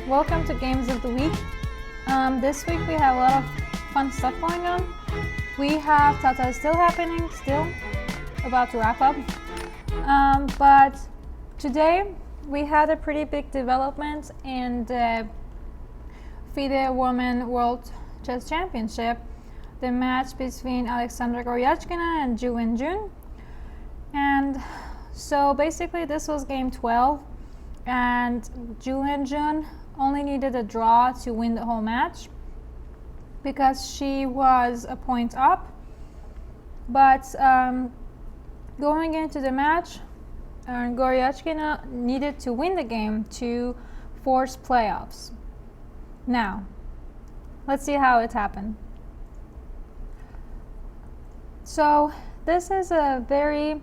welcome to Games of the Week. This week we have a lot of fun stuff going on. We have Tata still happening, about to wrap up. But today we had a pretty big development in the FIDE Women World Chess Championship, the match between Aleksandra Goryachkina and Wenjun. And so basically this was game 12, and Wenjun only needed a draw to win the whole match because she was a point up. But going into the match, Goryachkina needed to win the game to force playoffs. Now, let's see how it happened. So this is a very,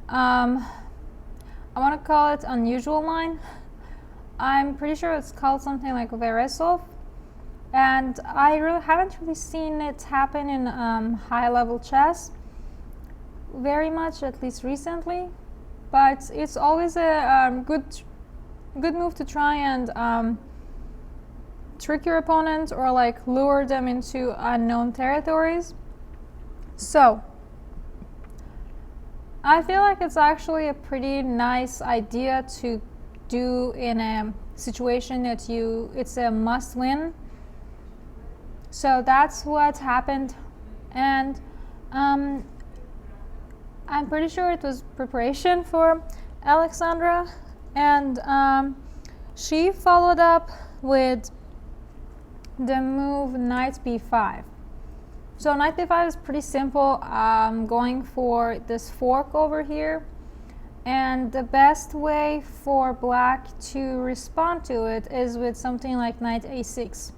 I want to call it unusual line. I'm pretty sure it's called something like Veresov, and I haven't really seen it happen in high-level chess very much, at least recently. But it's always a good move to try and trick your opponent or like lure them into unknown territories. So I feel like it's actually a pretty nice idea to do in a situation that it's a must win. So that's what happened, and I'm pretty sure it was preparation for Aleksandra, and she followed up with the move knight b5. So knight b5 is pretty simple, going for this fork over here, and the best way for black to respond to it is with something like knight a6.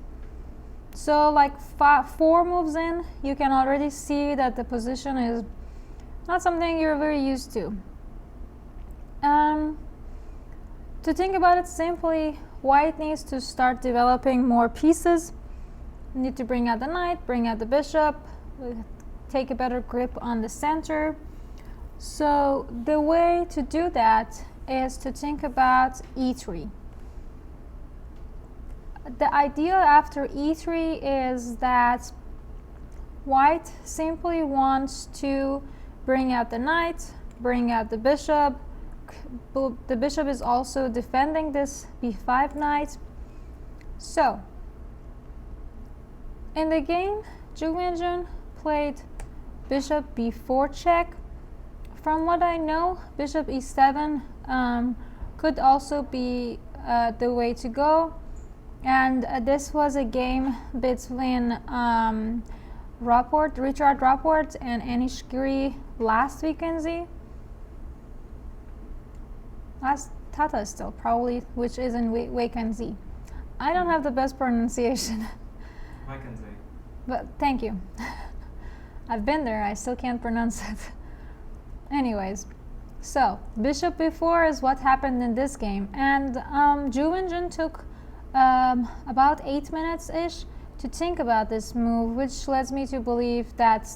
So like 4 moves in, you can already see that the position is not something you're very used to. To think about it simply, white needs to start developing more pieces. You need to bring out the knight, bring out the bishop, take a better grip on the center. So the way to do that is to think about e3. The idea after e3 is that white simply wants to bring out the knight, bring out the bishop. The bishop is also defending this b5 knight. So in the game, Wenjun played bishop b4 check. From what I know, bishop e7 could also be the way to go. And this was a game between Richard Rapport and Anish Giri last weekend last Tata still probably, which is in Weekend Z. I don't have the best pronunciation. Weekend Z. But thank you. I've been there, I still can't pronounce it. Anyways, so bishop b4 is what happened in this game, and Wenjun took about 8 minutes-ish to think about this move, which leads me to believe that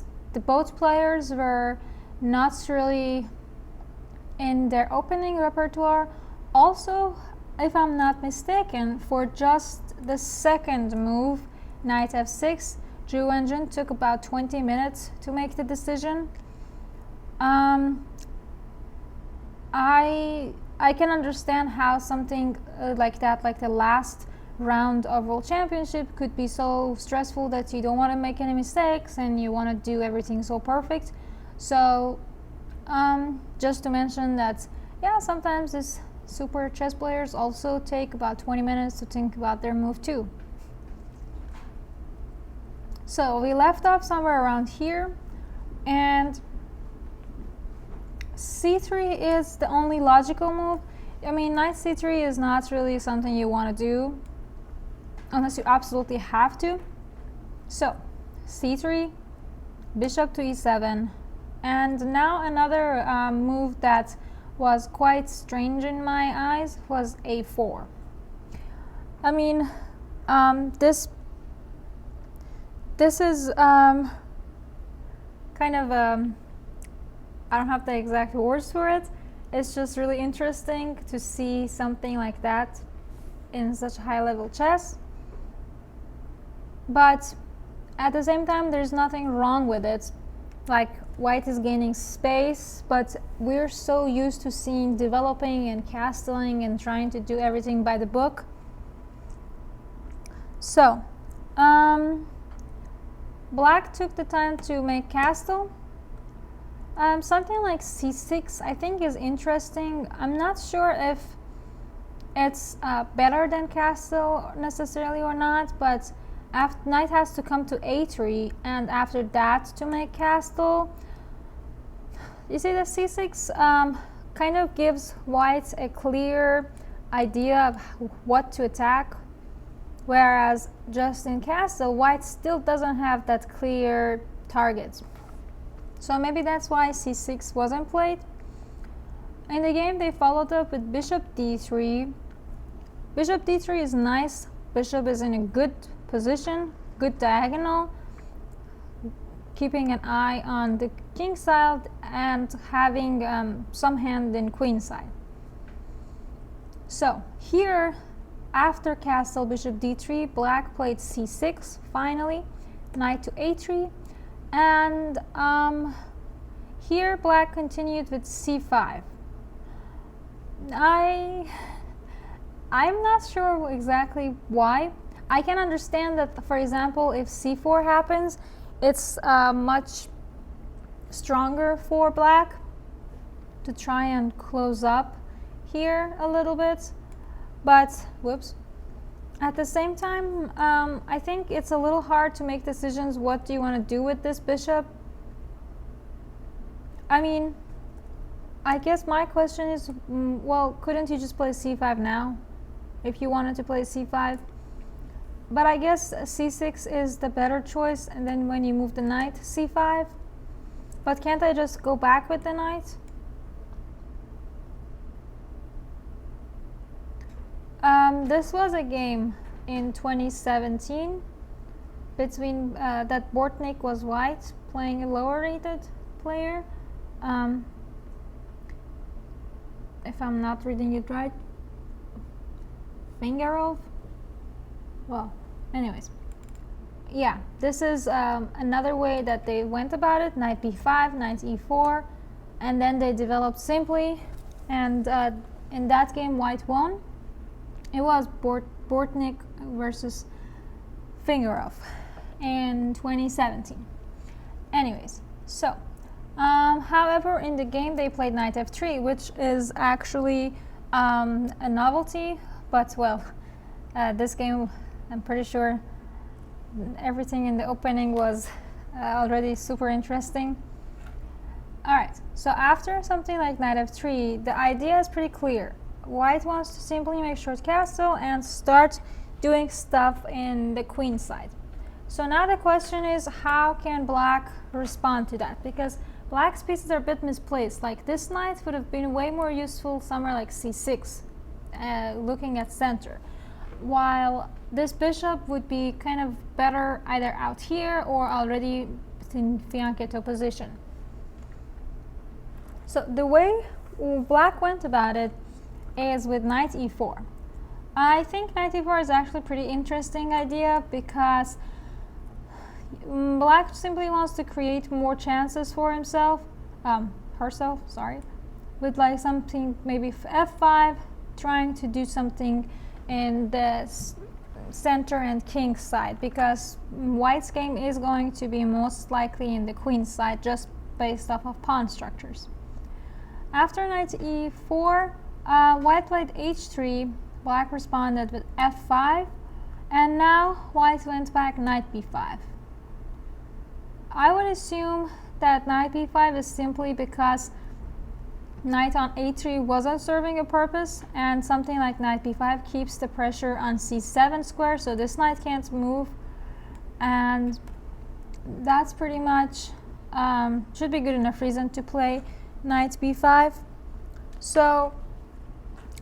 both players were not really in their opening repertoire. Also, if I'm not mistaken, for just the second move, knight f6, Wenjun took about 20 minutes to make the decision. I can understand how something like that, like the last round of World Championship, could be so stressful that you don't want to make any mistakes and you want to do everything so perfect. So just to mention that, yeah, sometimes these super chess players also take about 20 minutes to think about their move too. So we left off somewhere around here, and c3 is the only logical move. I mean, knight c3 is not really something you want to do unless you absolutely have to. So c3, bishop to e7, and now another move that was quite strange in my eyes was a4. I mean, this is kind of I don't have the exact words for it. It's just really interesting to see something like that in such high level chess. But at the same time, there's nothing wrong with it. Like, white is gaining space, but we're so used to seeing developing and castling and trying to do everything by the book. So black took the time to make castle. Something like c6 I think is interesting. I'm not sure if it's better than castle necessarily or not, but after knight has to come to a3 and after that to make castle. You see, the c6 kind of gives white a clear idea of what to attack, whereas just in castle, white still doesn't have that clear target. So maybe that's why c6 wasn't played. In the game, they followed up with bishop d3. Bishop d3 is nice. Bishop is in a good position, good diagonal, keeping an eye on the king side and having some hand in queenside. So here, after castle bishop d3, black played c6 finally, knight to a3, and here black continued with c5. I'm not sure exactly why. I can understand that, for example, if c4 happens, it's much stronger for black to try and close up here a little bit, but whoops. At the same time, I think it's a little hard to make decisions. What do you want to do with this bishop? I mean, I guess my question is, well, couldn't you just play c5 now if you wanted to play c5? But I guess c6 is the better choice, and then when you move the knight, c5. But can't I just go back with the knight? This was a game in 2017 between that Bortnik was white playing a lower rated player. If I'm not reading it right, Fingerov. Well, anyways, yeah, this is another way that they went about it. Knight b5, knight e4, and then they developed simply, and in that game white won. It was Bortnik versus Fingerov in 2017. Anyways, so however, in the game they played knight f3, which is actually a novelty, but well, this game, I'm pretty sure everything in the opening was already super interesting. Alright, so after something like knight f3, the idea is pretty clear. White wants to simply make short castle and start doing stuff in the queen side. So now the question is, how can black respond to that? Because black's pieces are a bit misplaced. Like, this knight would have been way more useful somewhere like c6, looking at center, while this bishop would be kind of better either out here or already in fianchetto position. So the way black went about it is with knight e4. I think knight e4 is actually a pretty interesting idea because black simply wants to create more chances for herself, sorry, with like something maybe f5, trying to do something in the center and king side, because white's game is going to be most likely in the queen side just based off of pawn structures. After knight e4, white played h3, black responded with f5, and now white went back knight b5. I would assume that knight b5 is simply because knight on a3 wasn't serving a purpose, and something like knight b5 keeps the pressure on c7 square, so this knight can't move, and that's pretty much should be good enough reason to play knight b5. So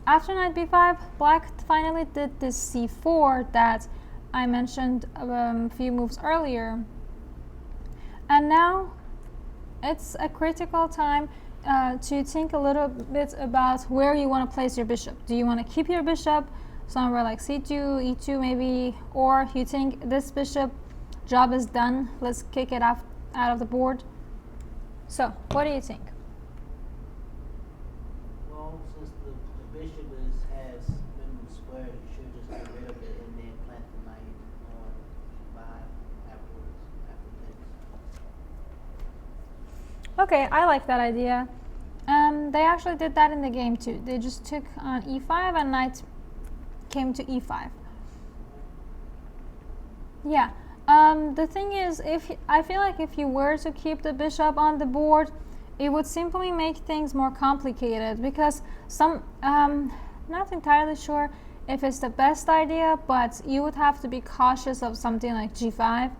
after knight b5, black finally did this c4 that I mentioned a few moves earlier, and now it's a critical time to think a little bit about where you want to place your bishop. Do you want to keep your bishop somewhere like c2, e2 maybe, or you think this bishop job is done, let's kick it out of the board. So what do you think? Well, since the bishop has minimum square, you should just get rid of it and then plant the knight on e5 afterwards, after this. Okay, I like that idea. They actually did that in the game too. They just took on e5 and knight came to e5. Yeah. The thing is, I feel like if you were to keep the bishop on the board, it would simply make things more complicated, because not entirely sure if it's the best idea, but you would have to be cautious of something like g5,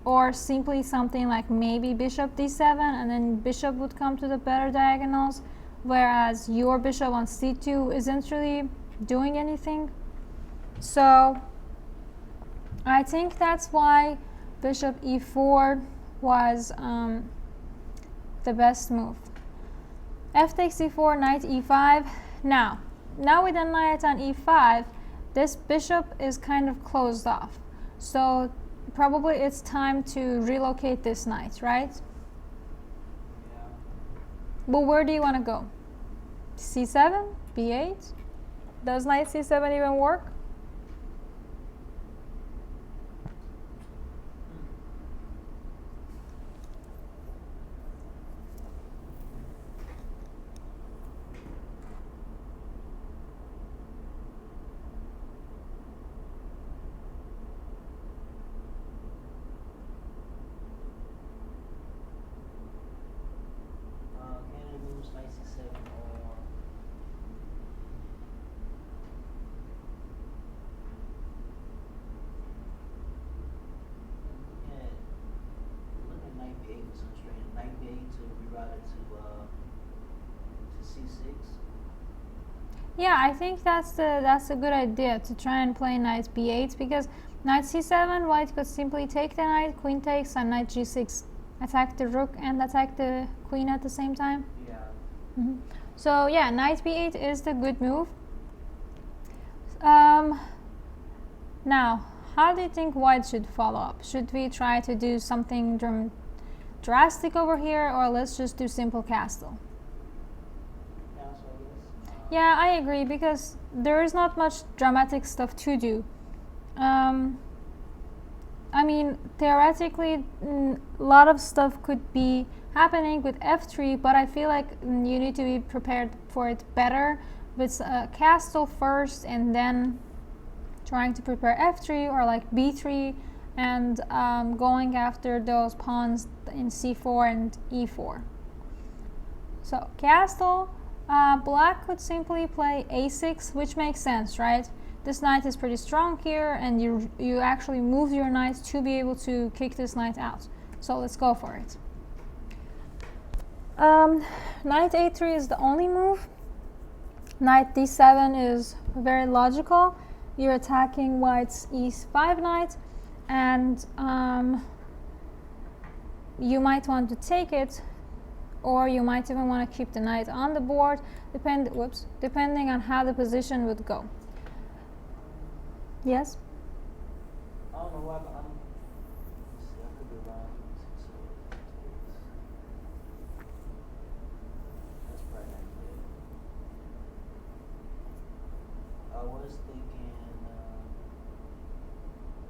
or simply something like maybe bishop d7, and then bishop would come to the better diagonals, whereas your bishop on c2 isn't really doing anything. So I think that's why bishop e4 was the best move. F takes e4, knight e5. Now with the knight on e5, this bishop is kind of closed off. So probably it's time to relocate this knight, right? Yeah. But where do you want to go? c7? b8? Does knight c7 even work? Can it lose knight c7 or look at knight b8 for some strange. Knight b8 to reroute it to c6. Yeah, I think that's a good idea to try and play knight b8, because knight c7, white could simply take the knight, queen takes, and knight g6, attack the rook and attack the queen at the same time. Yeah. So yeah, knight b8 is the good move. Now, how do you think white should follow up? Should we try to do something drastic over here, or let's just do simple castle? Castle, I guess. Yeah, I agree, because there is not much dramatic stuff to do. I mean, theoretically, a lot of stuff could be happening with f3, but I feel like you need to be prepared for it better with castle first, and then trying to prepare f3 or like b3, and going after those pawns in c4 and e4. So castle, black could simply play a6, which makes sense, right? This knight is pretty strong here, and you actually move your knight to be able to kick this knight out. So let's go for it. Knight a3 is the only move. Knight d7 is very logical. You're attacking white's e5 knight, and you might want to take it, or you might even want to keep the knight on the board, depending on how the position would go. Yes? I don't know why, but let's see, I could be wrong. That's probably not good. I was thinking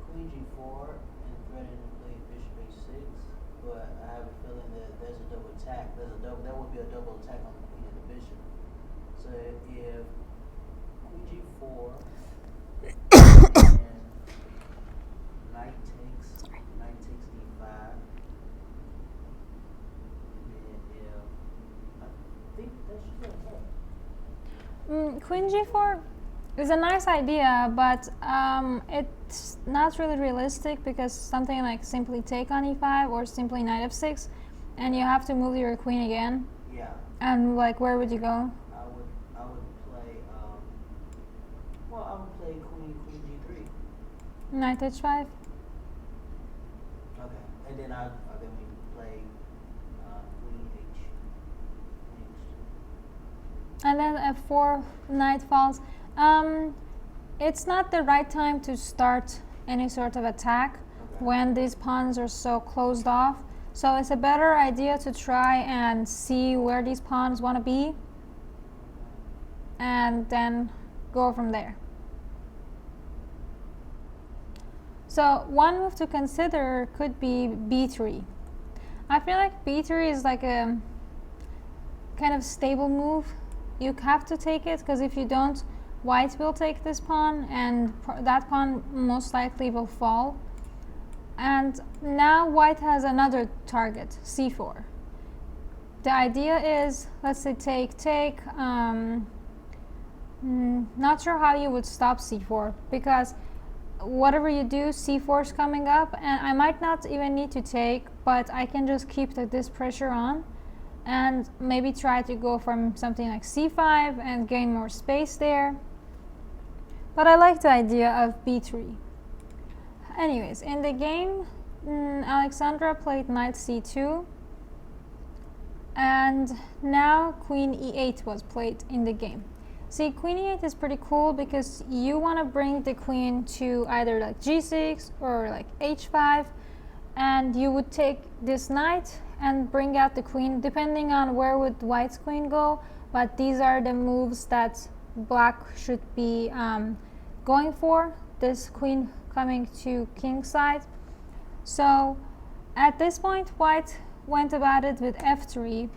queen g4 and threatening to play bishop h6, but I have a feeling that there's a double attack. There would be a double attack on the queen and the bishop. So if queen g4 and knight takes e5, and then I think that should be okay. Queen g4 is a nice idea, but it's not really realistic, because something like simply take on e5 or simply knight f6, and you have to move your queen again. Yeah. And like, where would you go? I would play I would play queen g3. Knight h5. Okay, and then then we play queen h2. And then f4, knight falls. it's not the right time to start any sort of attack when these pawns are so closed off. So it's a better idea to try and see where these pawns want to be and then go from there. So one move to consider could be b3. I feel like b3 is like a kind of stable move. You have to take it because if you don't, white will take this pawn and that pawn most likely will fall. And now white has another target, c4. The idea is, let's say take. Not sure how you would stop c4 because whatever you do, c4 is coming up and I might not even need to take, but I can just keep this pressure on and maybe try to go from something like c5 and gain more space there. But I like the idea of b3. Anyways, in the game, Aleksandra played knight c2 and now queen e8 was played in the game. See, queen e8 is pretty cool because you want to bring the queen to either like g6 or like h5 and you would take this knight and bring out the queen depending on where would white's queen go, but these are the moves that black should be going for, this queen coming to king side. So at this point white went about it with f3,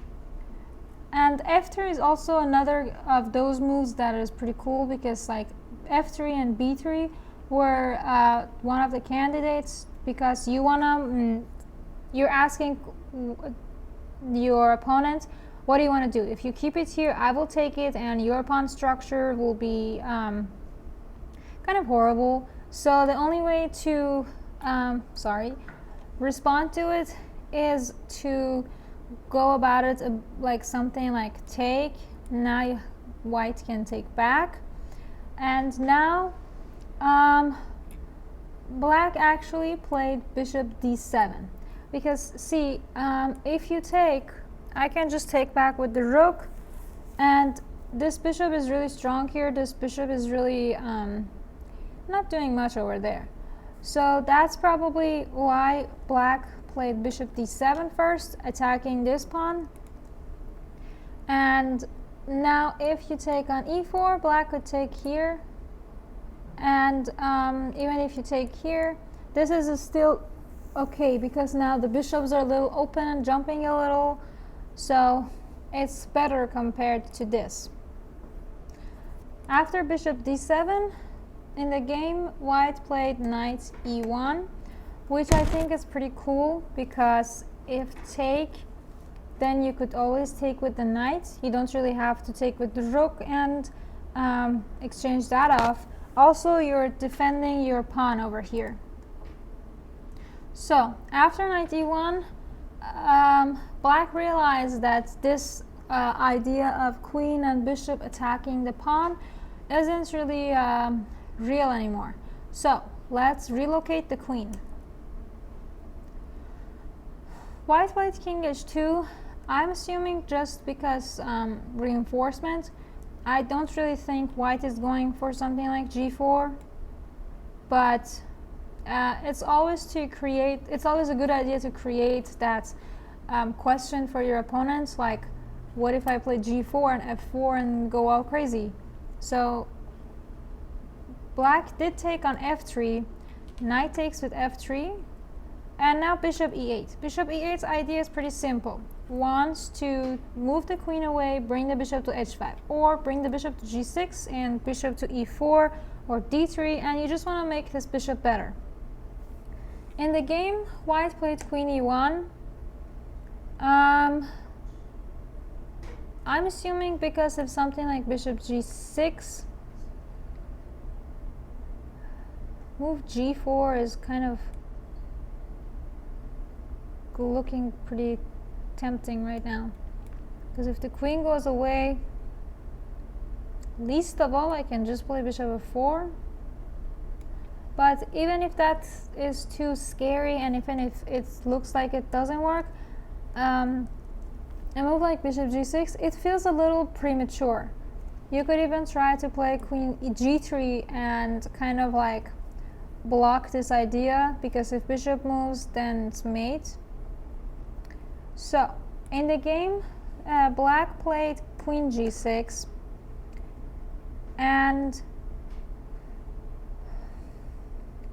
and f3 is also another of those moves that is pretty cool because like f3 and b3 were one of the candidates because you wanna you're asking your opponent, what do you want to do? If you keep it here, I will take it and your pawn structure will be kind of horrible. So the only way to respond to it is to go about it like something like take. Now white can take back, and now black actually played bishop d7 because see, if you take, I can just take back with the rook, and this bishop is really strong here. This bishop is really not doing much over there. So that's probably why black played bishop d7 first, attacking this pawn. And now if you take on e4, black could take here, and even if you take here, this is still okay because now the bishops are a little open and jumping a little, so it's better compared to this. After bishop d7 in the game, white played knight e1, which I think is pretty cool because if take, then you could always take with the knight. You don't really have to take with the rook and exchange that off. Also, you're defending your pawn over here. So after knight e1, black realized that this idea of queen and bishop attacking the pawn isn't really real anymore. So let's relocate the queen. White played king h2. I'm assuming just because reinforcement. I don't really think white is going for something like g4, but it's always a good idea to create that question for your opponents, like what if I play g4 and f4 and go all crazy? So black did take on f3, knight takes with f3, and now bishop e8. Bishop e8's idea is pretty simple. Wants to move the queen away, bring the bishop to h5, or bring the bishop to g6 and bishop to e4 or d3, and you just want to make this bishop better. In the game, white played queen e1. I'm assuming because of something like bishop g6, move g4 is kind of looking pretty tempting right now, because if the queen goes away, least of all I can just play bishop f4. But even if that is too scary, and even if it looks like it doesn't work, a move like bishop g6, it feels a little premature. You could even try to play queen g3 and kind of like block this idea, because if bishop moves, then it's mate. So in the game, black played queen g6, and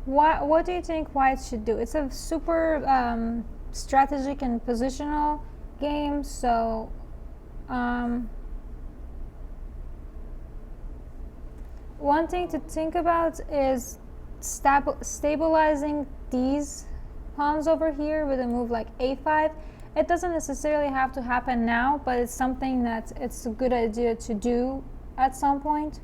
what do you think white should do? It's a super strategic and positional game, so one thing to think about is stabilizing these pawns over here with a move like a5. It doesn't necessarily have to happen now, but it's something that it's a good idea to do at some point.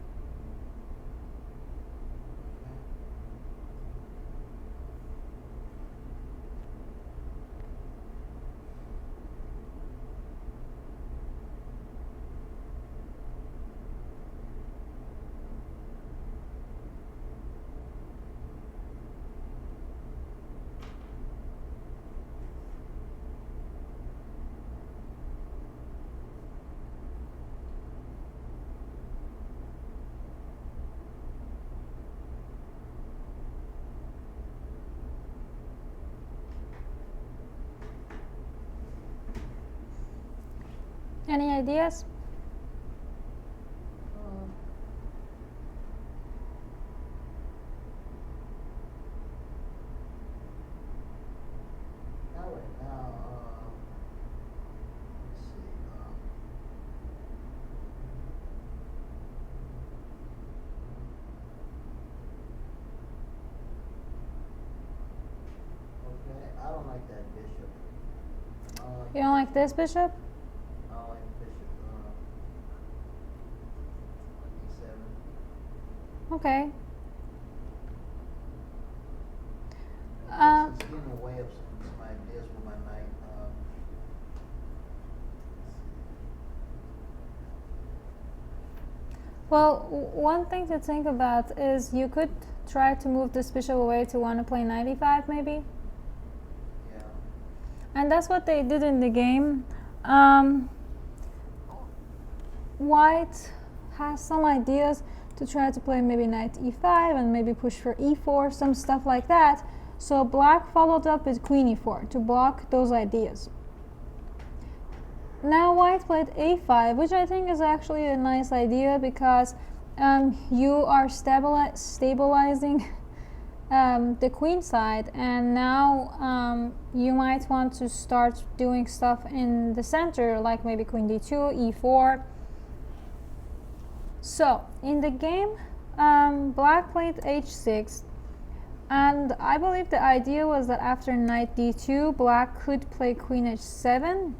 Any ideas? Not right now. Let's see. Okay, I don't like that bishop. You don't like this bishop? I don't like bishop. E7. Okay. It's getting in the way of some ideas with my knight. Well, one thing to think about is you could try to move this bishop away to want to play knight e5 maybe. Yeah. And that's what they did in the game. White has some ideas to try to play maybe knight e5 and maybe push for e4, some stuff like that. So black followed up with queen e4 to block those ideas. Now white played a5, which I think is actually a nice idea, because you are stabilizing the queen side, and now you might want to start doing stuff in the center, like maybe queen d2, e4. So in the game, black played h6, and I believe the idea was that after knight d2, black could play queen h7,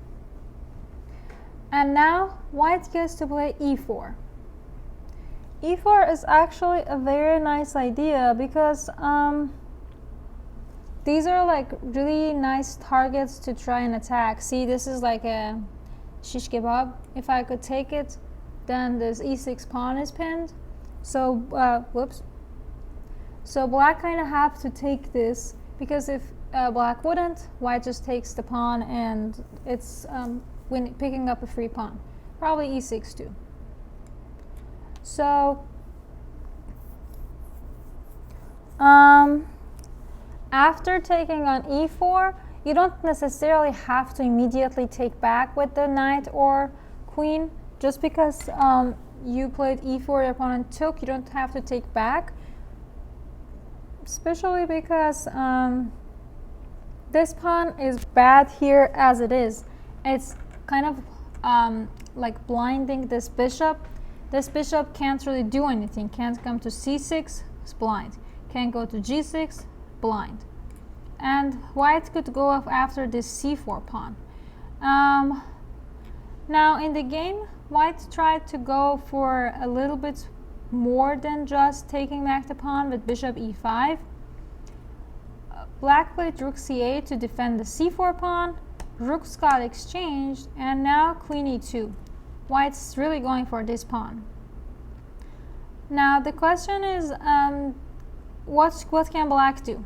and now white gets to play e4. e4 is actually a very nice idea, because these are like really nice targets to try and attack. See, this is like a shish kebab. If I could take it, then this e6 pawn is pinned. So whoops. So black kind of have to take this, because if black wouldn't, white just takes the pawn, and it's when picking up a free pawn. Probably e6 too. So after taking on e4, you don't necessarily have to immediately take back with the knight or queen. Just because you played e4, your opponent took, you don't have to take back. Especially because this pawn is bad here as it is. It's kind of like blinding this bishop. This bishop can't really do anything. Can't come to c6, it's blind. Can't go to g6, blind. And white could go off after this c4 pawn. Now in the game, white tried to go for a little bit more than just taking back the pawn with bishop e5. Black played rook c8 to defend the c4 pawn. Rooks got exchanged, and now queen e2. White's really going for this pawn. Now the question is, what can black do?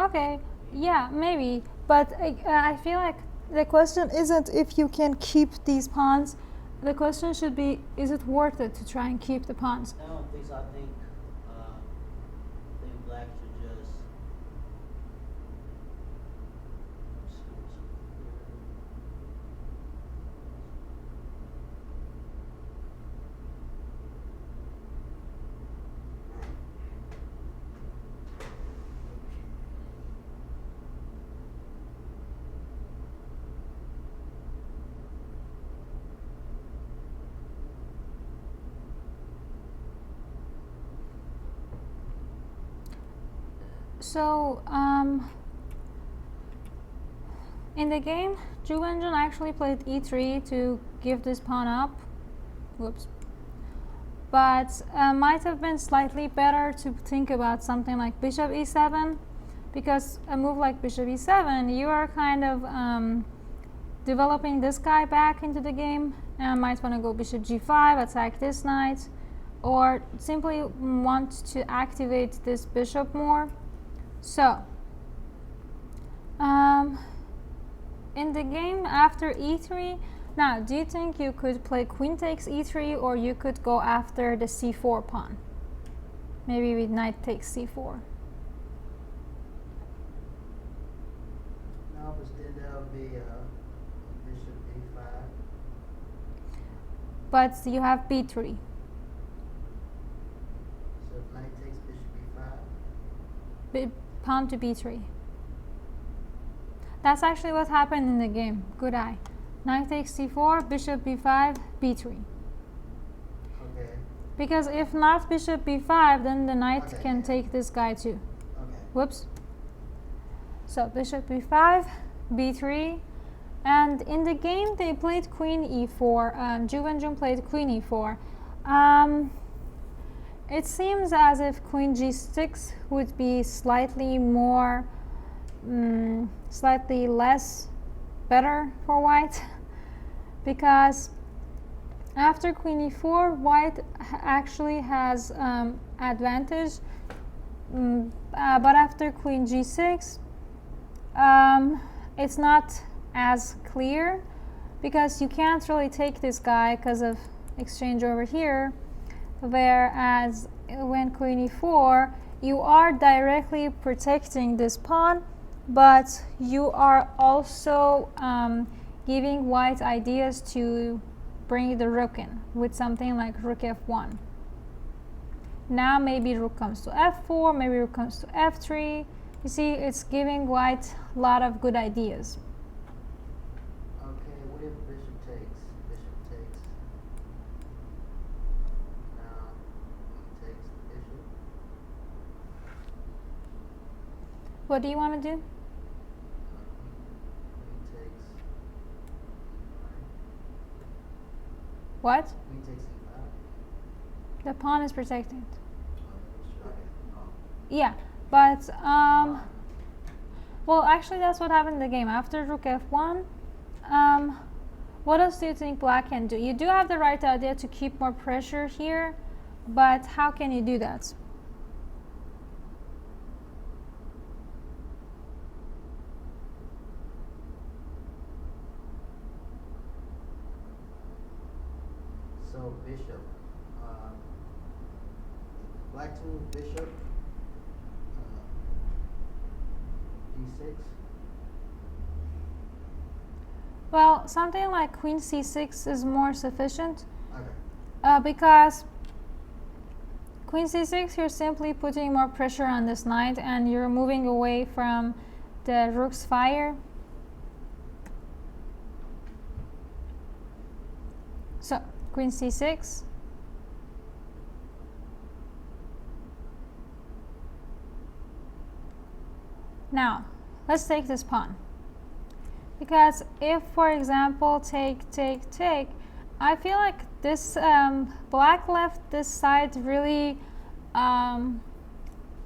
Okay, yeah, maybe. But I feel like the question isn't if you can keep these pawns. The question should be, is it worth it to try and keep the pawns? I don't think so. I think black should just. So, in the game, Wenjun actually played e3 to give this pawn up. Whoops. But might have been slightly better to think about something like bishop e7, because a move like bishop e7, you are kind of developing this guy back into the game, and might want to go bishop g5, attack this knight, or simply want to activate this bishop more. So, in the game after e3, now do you think you could play queen takes e3, or you could go after the c4 pawn? Maybe with knight takes c4. No, but then that would be bishop a5. But you have b3. So if knight takes bishop e5. Pawn to b3. That's actually what happened in the game. Good eye. Knight takes c4, bishop b5, b3. Okay. Because if not bishop b5, then the knight Okay, can yeah. take this guy too. Okay. Whoops. So bishop b5, b3, and in the game they played queen e4. Wenjun played queen e4. It seems as if queen g6 would be slightly more, slightly less better for white, because after queen e4, white actually has advantage, but after queen g6, it's not as clear, because you can't really take this guy because of exchange over here. Whereas when queen e4, you are directly protecting this pawn, but you are also giving white ideas to bring the rook in with something like rook f1. Now maybe rook comes to f4, maybe rook comes to f3. You see, it's giving white a lot of good ideas. Okay, what if bishop takes? Bishop takes. Now, he takes the bishop. What do you want to do? Queen takes e5. What? Queen takes e5. The pawn is protected. Okay. Oh. Yeah, but well, actually that's what happened in the game. After rook f1, what else do you think black can do? You do have the right idea to keep more pressure here, but how can you do that? So bishop, black to move bishop, d6. Well, something like queen c6 is more sufficient, Okay. because queen c6, you're simply putting more pressure on this knight and you're moving away from the rook's fire. So queen c6. Now, let's take this pawn. Because if, for example, take, I feel like this black left this side really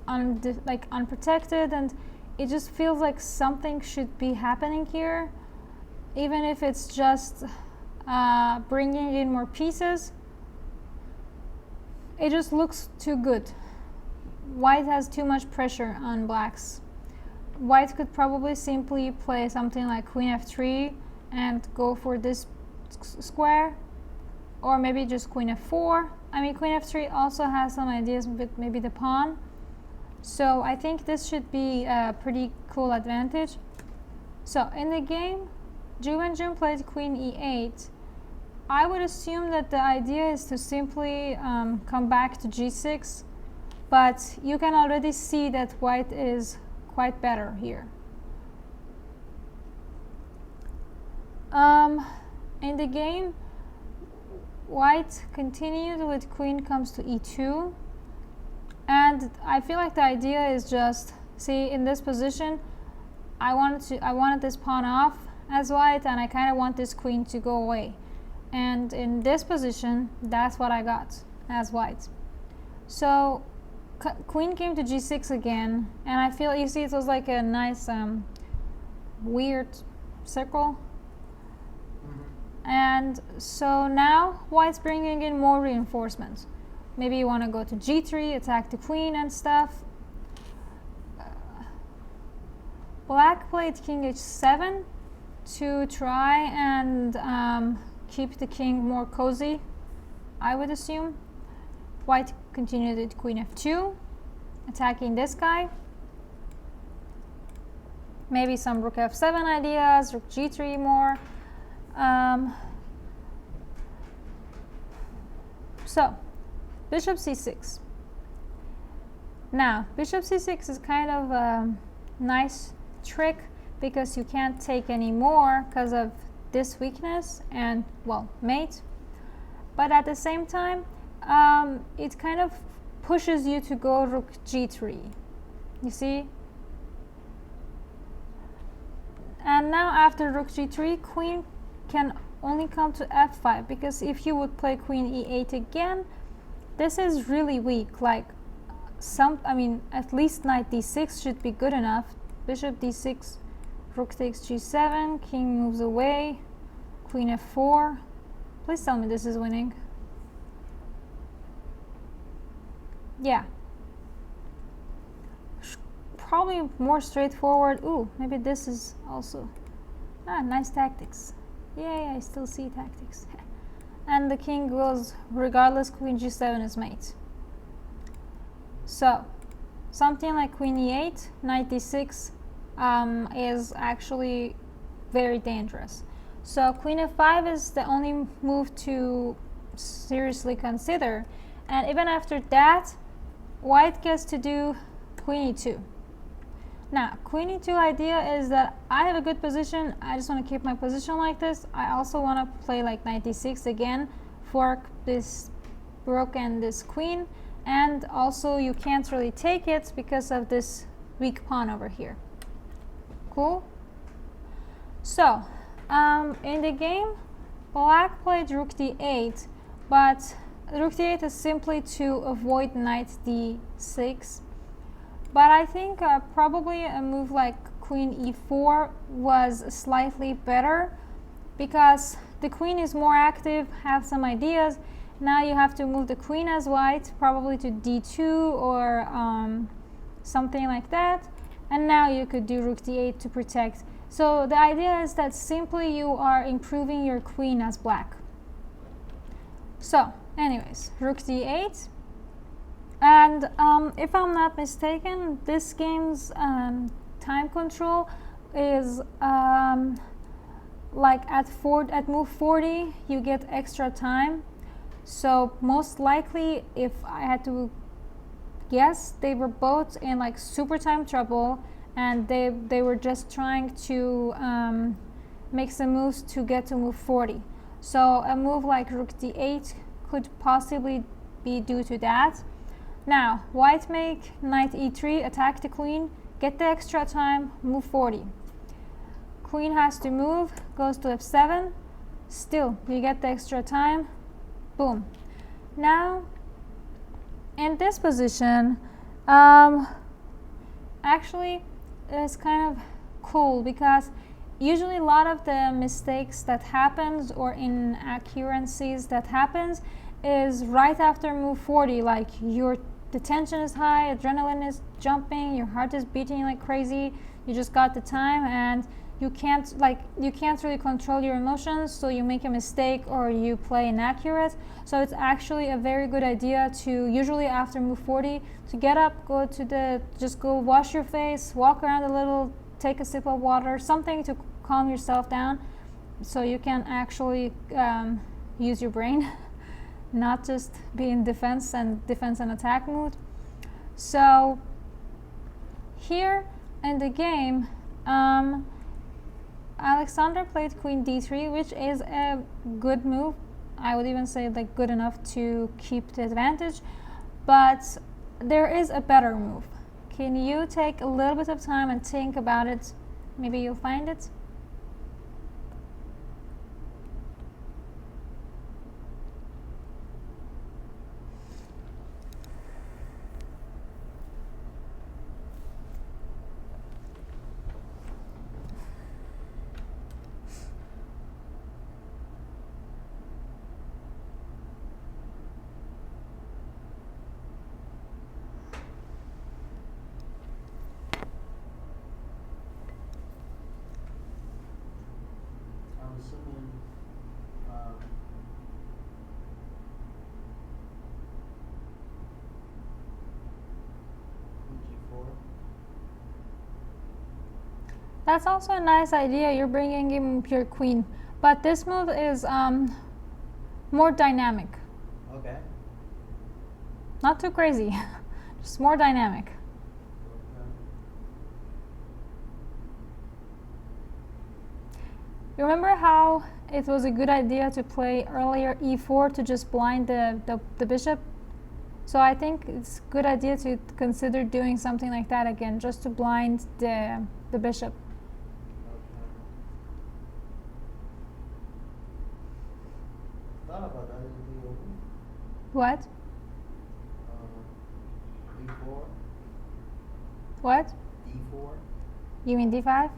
unprotected, and it just feels like something should be happening here, even if it's just bringing in more pieces. It just looks too good. White has too much pressure on black's white could probably simply play something like queen f3 and go for this square, or maybe just queen f4. I mean, queen f3 also has some ideas with maybe the pawn, so I think this should be a pretty cool advantage. So in the game, Wenjun played queen e8. I would assume that the idea is to simply come back to g6, but you can already see that white is quite better here. In the game, white continued with queen comes to e2, and I feel like the idea is just, see, in this position, I wanted this pawn off as white, and I kind of want this queen to go away. And in this position, that's what I got as white. So queen came to g6 again, and I feel, you see, it was like a nice weird circle. And so now white's bringing in more reinforcements. Maybe you want to go to g3, attack the queen and stuff. Black played king h7 to try and keep the king more cozy, I would assume. White continued with queen f2, attacking this guy. Maybe some rook f7 ideas, rook g3 more. So bishop c6. Now bishop c6 is kind of a nice trick because you can't take any more because of this weakness and, well, mate. But at the same time, it kind of pushes you to go rook g3. You see? And now after rook g3, queen can only come to f5, because if you would play queen e8 again, this is really weak. Like at least knight d6 should be good enough. Bishop d6, rook takes g7, king moves away, queen f4. Please tell me this is winning. Yeah. Probably more straightforward. Ooh, maybe this is also nice tactics. Yay, I still see tactics. And the king goes regardless, queen g7 is mate. So something like queen e8, knight d6 is actually very dangerous. So queen f5 is the only move to seriously consider, and even after that, white gets to do queen e2. Now, queen e2 idea is that I have a good position, I just want to keep my position like this. I also want to play like knight d6 again, fork this rook and this queen, and also you can't really take it because of this weak pawn over here. Cool? So, in the game, black played rook d8, but rook d8 is simply to avoid knight d6. But I think probably a move like queen e4 was slightly better, because the queen is more active, have some ideas. Now you have to move the queen as white, probably to d2 or something like that. And now you could do rook d8 to protect. So the idea is that simply you are improving your queen as black. So anyways, rook d8. And if I'm not mistaken, this game's time control is like at move 40 you get extra time. So most likely, if I had to guess, they were both in like super time trouble, and they were just trying to make some moves to get to move 40. So a move like rook d8 could possibly be due to that. Now, white make knight e3, attack the queen, get the extra time, move 40. Queen has to move, goes to f7, still you get the extra time, boom. Now, in this position, actually it's kind of cool, because usually a lot of the mistakes that happens or inaccuracies that happens is right after move 40, like the tension is high, adrenaline is jumping, your heart is beating like crazy, You just got the time, and you can't really control your emotions, so you make a mistake or you play inaccurate. So it's actually a very good idea to, usually after move 40, to get up, just go wash your face, walk around a little, take a sip of water, something to calm yourself down, so you can actually use your brain, not just be in defense and attack mood. So here in the game, Aleksandra played queen d3, which is a good move. I would even say like good enough to keep the advantage, but there is a better move. Can you take a little bit of time and think about it? Maybe you'll find it. I'm assuming G4. That's also a nice idea. You're bringing in your queen, but this move is more dynamic. Okay. Not too crazy, just more dynamic. Okay. You remember how it was a good idea to play earlier e4 to just blind the bishop? So I think it's a good idea to consider doing something like that again, just to blind the bishop. Thought about that in the open. What? D4. What? D4. You mean d5?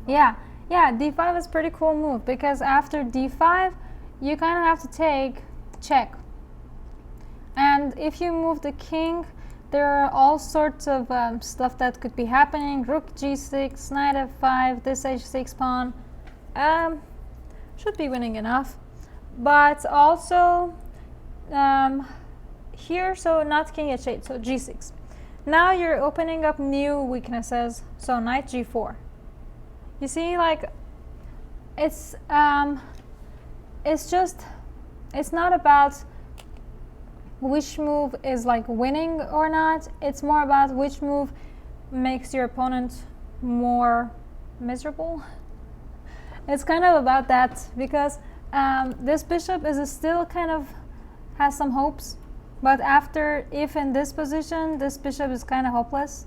Yeah. D5. Yeah, d5 is a pretty cool move, because after d5 you kind of have to take check, and if you move the king, there are all sorts of stuff that could be happening. Rook g6, knight f5, this h6 pawn, should be winning enough, but also here, so not king h8, so g6. Now you're opening up new weaknesses, so knight g4. You see, like, it's not about which move is like winning or not. It's more about which move makes your opponent more miserable. It's kind of about that, because this bishop is still kind of has some hopes, but if in this position, this bishop is kind of hopeless,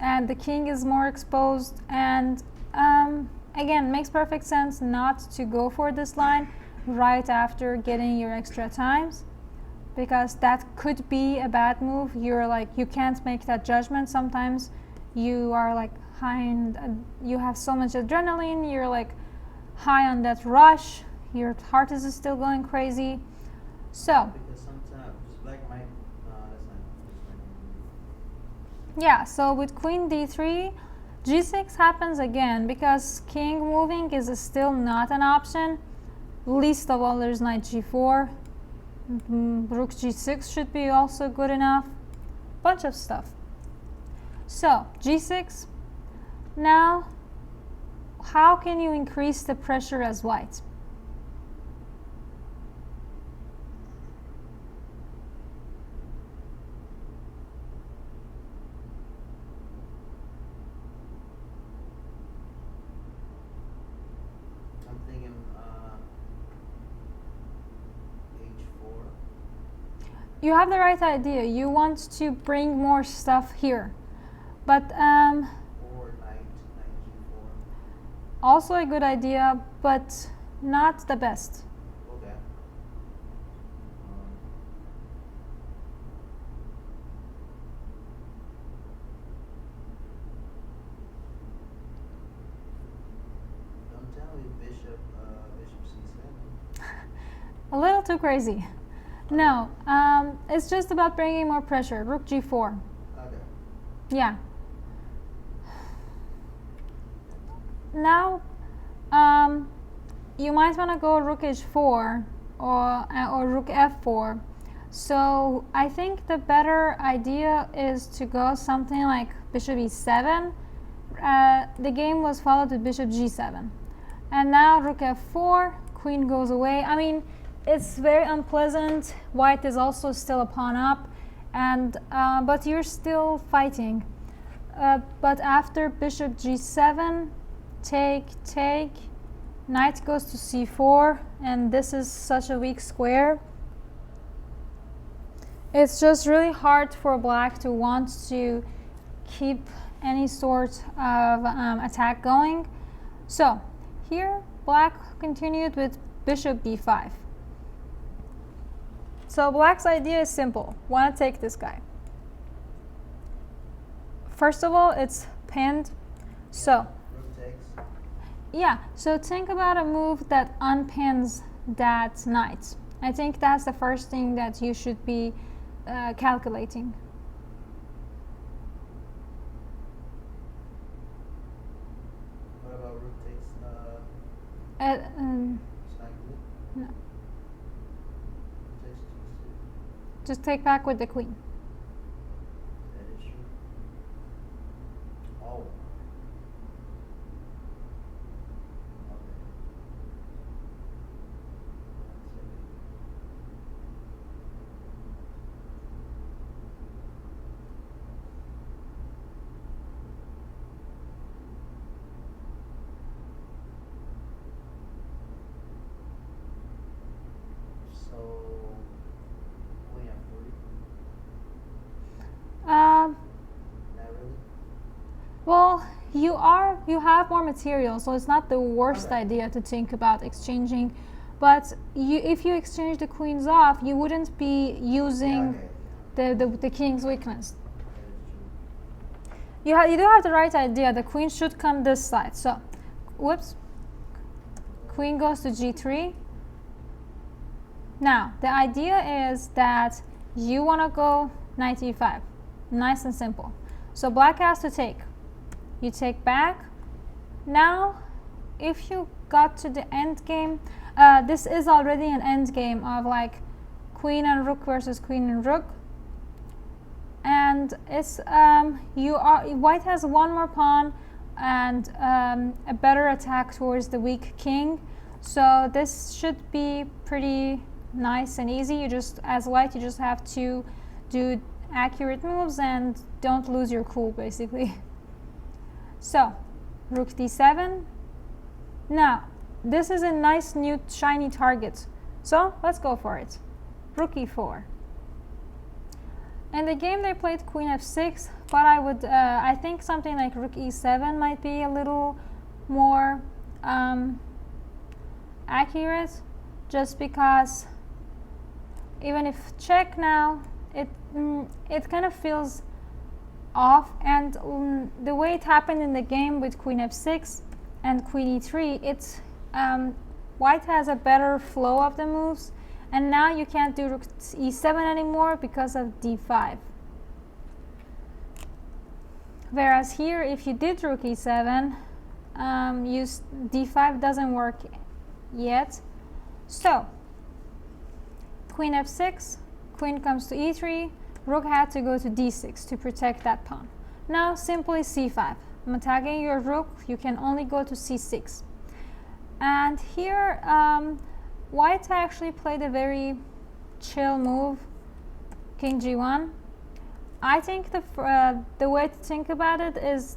and the king is more exposed, and again, makes perfect sense not to go for this line right after getting your extra times, because that could be a bad move. You can't make that judgment. Sometimes you are like high and you have so much adrenaline, you're like high on that rush, your heart is still going crazy. So Because sometimes just black might. No, that's not. yeah, so with queen d3, g6 happens again, because king moving is still not an option. Least of all, there's knight g4. Rook g6 should be also good enough. Bunch of stuff. So g6. Now, how can you increase the pressure as white? I'm thinking H4. You have the right idea. You want to bring more stuff here, but Or knight G4. also a good idea, but not the best. Okay. Don't tell me bishop C7. A little too crazy. No, it's just about bringing more pressure. Rook g4. Okay. Yeah. now you might want to go rook h4 or rook f4. So I think the better idea is to go something like bishop e7. The game was followed with bishop g7. And now rook f4, queen goes away. I mean, it's very unpleasant. White is also still a pawn up, and but you're still fighting. But after bishop g7, take, knight goes to c4, and this is such a weak square. It's just really hard for black to want to keep any sort of attack going. So here black continued with bishop b5. So black's idea is simple. Want to take this guy. First of all, it's pinned. So yeah, so think about a move that unpins that knight. I think that's the first thing that you should be calculating. What about rook takes? No. Rook takes g6. Just take back with the queen. That is true. Oh. Okay. Not really. Well, you have more material, so it's not the worst idea to think about exchanging. But if you exchange the queens off, you wouldn't be using the king's weakness. You do have the right idea. The queen should come this side. So, whoops. Queen goes to g3. Now, the idea is that you want to go knight e5. Nice and simple. So black has to take. You take back. Now, if you got to the end game, this is already an end game of like queen and rook versus queen and rook. And it's white has one more pawn and a better attack towards the weak king. So this should be pretty nice and easy. You just, as white, you just have to do accurate moves and don't lose your cool, basically. So rook d7. Now this is a nice new shiny target, so let's go for it. Rook e4. In the game they played queen f6, but I think something like rook e7 might be a little more accurate, just because even if check now, it kind of feels off, and the way it happened in the game with queen f6 and queen e3, it's white has a better flow of the moves, and now you can't do rook e7 anymore because of d5. Whereas here, if you did rook e7, d5 doesn't work yet. So queen f6, queen comes to e3, rook had to go to d6 to protect that pawn. Now simply c5. I'm attacking your rook, you can only go to c6. And here white actually played a very chill move, king g1. I think the way to think about it is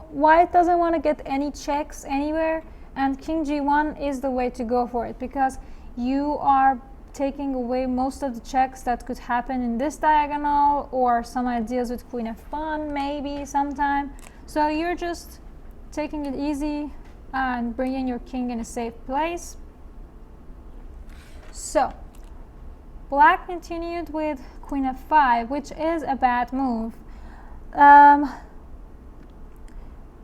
white doesn't want to get any checks anywhere, and king g1 is the way to go for it, because you are taking away most of the checks that could happen in this diagonal, or some ideas with queen f1 maybe sometime. So you're just taking it easy and bringing your king in a safe place. So black continued with queen f5, which is a bad move.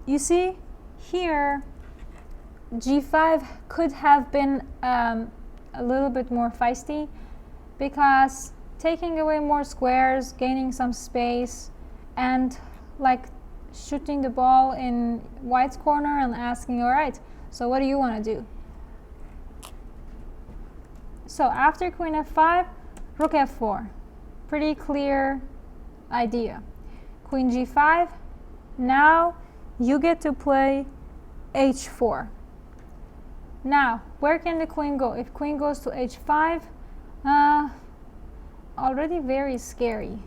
You see here g5 could have been a little bit more feisty, because taking away more squares, gaining some space, and like shooting the ball in white's corner and asking, all right, so what do you want to do? So after queen f5, rook f4. Pretty clear idea. Queen g5. Now you get to play h4. Now, where can the queen go? If queen goes to h5, already very scary.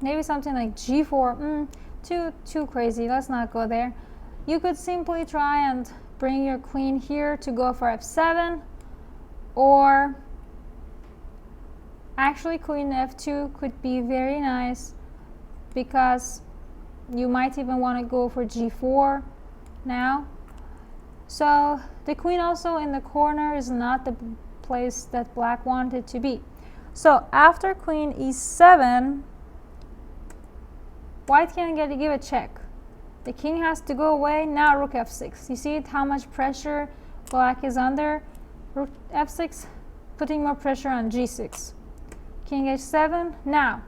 Maybe something like g4. Too crazy. Let's not go there. You could simply try and bring your queen here to go for f7, or actually queen f2 could be very nice, because you might even want to go for g4 now. So the queen also in the corner is not the place that black wanted to be. So after queen e7, white can give a check. The king has to go away. Now rook f6. You see how much pressure black is under? Rook f6, putting more pressure on g6. King h7. Now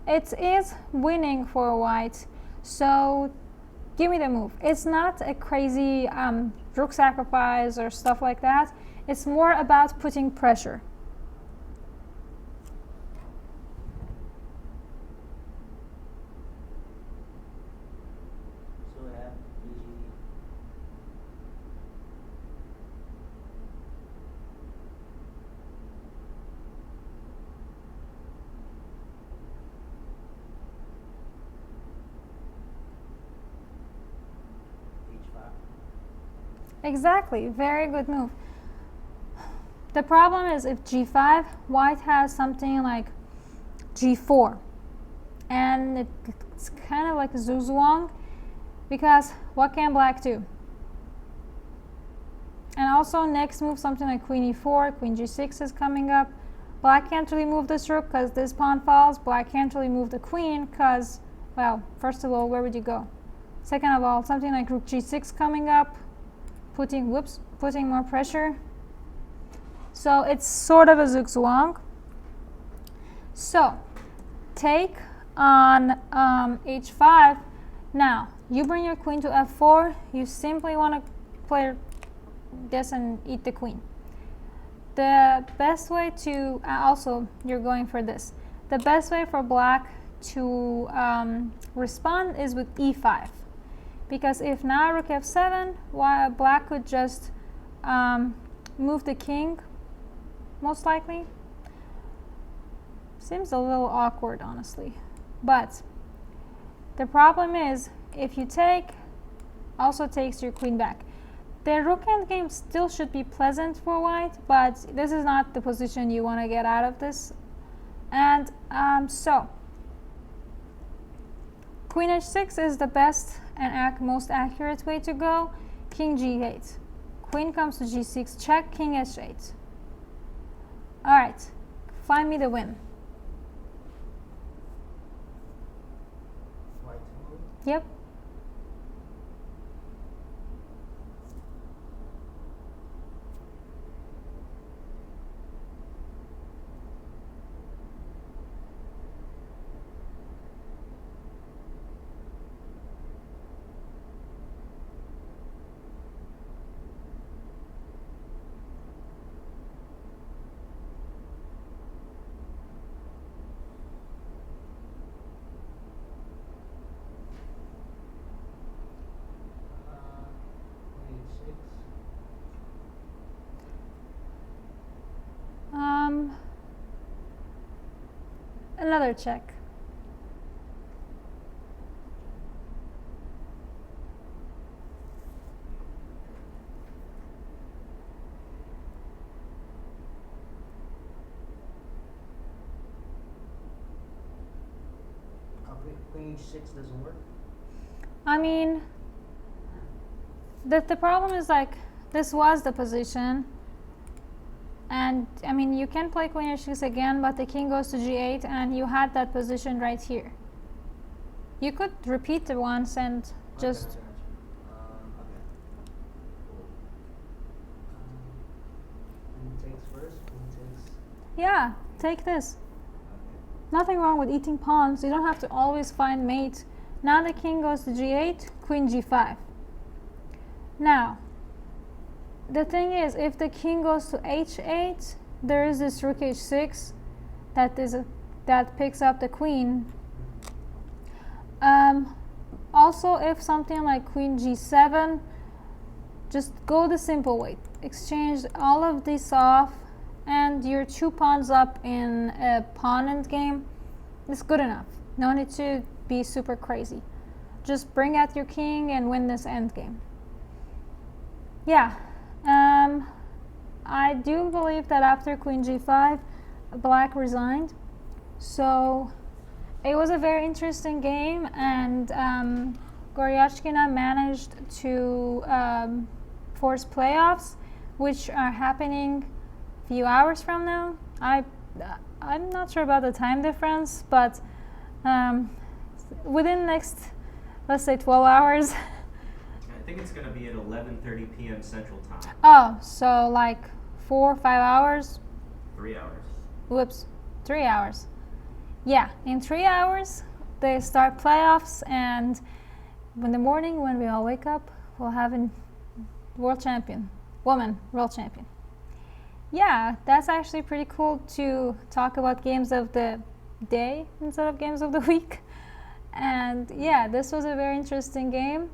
it is winning for white, so give me the move. It's not a crazy rook sacrifice or stuff like that. It's more about putting pressure. So after h5. Exactly, very good move. The problem is if g5, white has something like g4, and it's kind of like zugzwang, because what can black do? And also next move, something like queen e4, queen g6 is coming up. Black can't really move this rook because this pawn falls. Black can't really move the queen because, well, first of all, where would you go? Second of all, something like rook g6 coming up, putting more pressure. So it's sort of a zugzwang. So take on h5. Now you bring your queen to f4. You simply want to play this and eat the queen. The best way to also you're going for this. The best way for black to respond is with e5, because if now rook f7, while black could just move the king, most likely. Seems a little awkward, honestly. But the problem is, if you take, also takes your queen back. The rook endgame still should be pleasant for white, but this is not the position you want to get out of this. And so queen h6 is the best and most accurate way to go. King g8. Queen comes to g6, check, king h8. Alright, find me the win. White move. Yep. Another check. Queen h6 doesn't work. I mean, the problem is, like, this was the position. And I mean, you can play queen h6 again, but the king goes to g8, and you had that position right here. You could repeat it once and just. Okay. Queen takes first. Queen takes. Yeah, take this. Okay. nothing wrong with eating pawns. You don't have to always find mate. Now the king goes to g8, queen g5. Now, the thing is, if the king goes to h8, there is this rook h6 that picks up the queen. Also, if something like queen g7, just go the simple way. Exchange all of this off, and your 2 pawns up in a pawn endgame is good enough. No need to be super crazy. Just bring out your king and win this endgame. Yeah, I do believe that after queen g5, black resigned. So it was a very interesting game, and Goryachkina managed to force playoffs, which are happening a few hours from now. I'm not sure about the time difference, but within the next, let's say, 12 hours. I think it's going to be at 11:30 p.m. Central Time. Oh, so like 4 or 5 hours? 3 hours. Whoops, 3 hours. Yeah, in 3 hours they start playoffs, and in the morning when we all wake up, we'll have a world champion, woman world champion. Yeah, that's actually pretty cool to talk about games of the day instead of games of the week. And yeah, this was a very interesting game.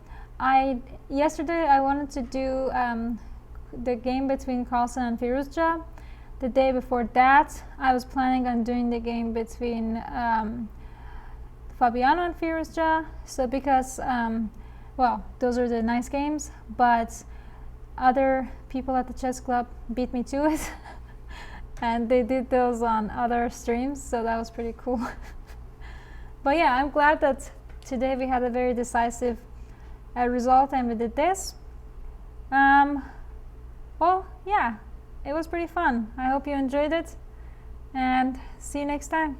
Yesterday I wanted to do the game between Carlsen and Firuzja. The day before that, I was planning on doing the game between Fabiano and Firuzja. So because, well, those are the nice games, but other people at the chess club beat me to it. And they did those on other streams, so that was pretty cool. But yeah, I'm glad that today we had a very decisive result and we did this. Well, yeah, it was pretty fun. I hope you enjoyed it, and see you next time.